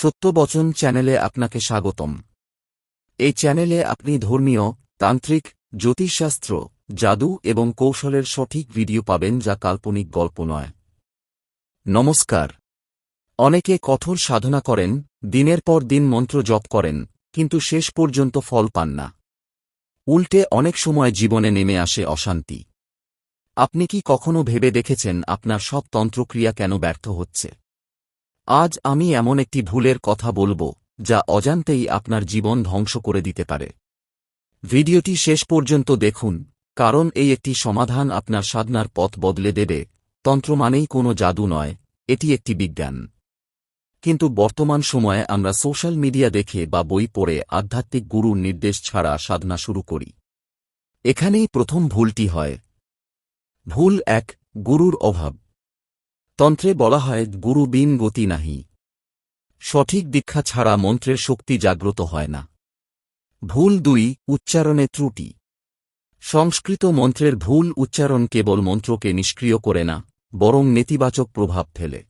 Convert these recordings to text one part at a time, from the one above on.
সত্যবচন চ্যানেলে আপনাকে স্বাগতম। এই চ্যানেলে আপনি ধর্মীয়, তান্ত্রিক, জ্যোতিষশাস্ত্র, জাদু এবং কৌশলের সঠিক ভিডিও পাবেন, যা কাল্পনিক গল্প নয়। নমস্কার। অনেকে কঠোর সাধনা করেন, দিনের পর দিন মন্ত্র জপ করেন, কিন্তু শেষ পর্যন্ত ফল পান না। উল্টে অনেক সময় জীবনে নেমে আসে অশান্তি। আপনি কি কখনো ভেবে দেখেছেন আপনার সব তন্ত্রক্রিয়া কেন ব্যর্থ হচ্ছে? আজ আমি এমন একটি ভুলের কথা বলবো, যা অজান্তেই আপনার জীবন ধ্বংস করে দিতে পারে। ভিডিওটি শেষ পর্যন্ত দেখুন, কারণ এই একটি সমাধান আপনার সাধনার পথ বদলে দেবে। তন্ত্র মানেই কোনো জাদু নয়, এটি একটি বিজ্ঞান। কিন্তু বর্তমান সময়ে আমরা সোশ্যাল মিডিয়া দেখে বা বই পড়ে আধ্যাত্মিক গুরুর নির্দেশ ছাড়া সাধনা শুরু করি। এখানেই প্রথম ভুলটি হয়। ভুল ১, গুরুর অভাব। তন্ত্রে বলা হয়, গুরু বিন গতি নাহি। সঠিক দীক্ষা ছাড়া মন্ত্রের শক্তি জাগ্রত হয় না। ভুল ২, উচ্চারণে ত্রুটি। সংস্কৃত মন্ত্রের ভুল উচ্চারণ কেবল মন্ত্রকে নিষ্ক্রিয় করে না, বরং নেতিবাচক প্রভাব ফেলে।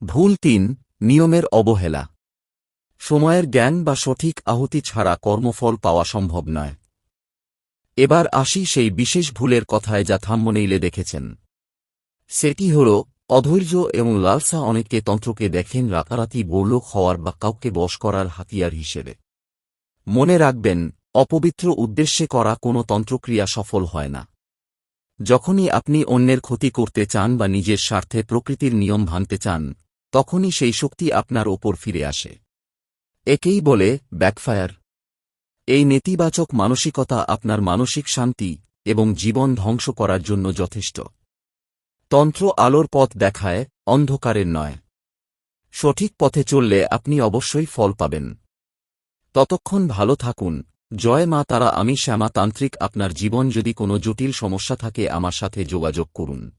ভুল ৩, নিয়মের অবহেলা। সময়ের জ্ঞান বা সঠিক আহুতি ছাড়া কর্মফল পাওয়া সম্ভব নয়। এবার আসি সেই বিশেষ ভুলের কথায়, যা থাম্বনেইলে দেখেছেন। সেটি হল অধৈর্য এবং লালসা। অনেকে তন্ত্রকে দেখেন রাতারাতি বড়লোক হওয়ার বা কাউকে বশ করার হাতিয়ার হিসেবে। মনে রাখবেন, অপবিত্র উদ্দেশ্যে করা কোনো তন্ত্রক্রিয়া সফল হয় না। যখনই আপনি অন্যের ক্ষতি করতে চান বা নিজের স্বার্থে প্রকৃতির নিয়ম ভাঙতে চান, তখনই সেই শক্তি আপনার ওপর ফিরে আসে। একেই বলে ব্যাকফায়ার। এই নেতিবাচক মানসিকতা আপনার মানসিক শান্তি এবং জীবন ধ্বংস করার জন্য যথেষ্ট। তন্ত্র আলোর পথ দেখায়, অন্ধকারের নয়। সঠিক পথে চললে আপনি অবশ্যই ফল পাবেন। ততক্ষণ ভালো থাকুন। জয় মা তারা। আমি শ্যামা তান্ত্রিক। আপনার জীবন যদি কোনো জটিল সমস্যা থাকে, আমার সাথে যোগাযোগ করুন।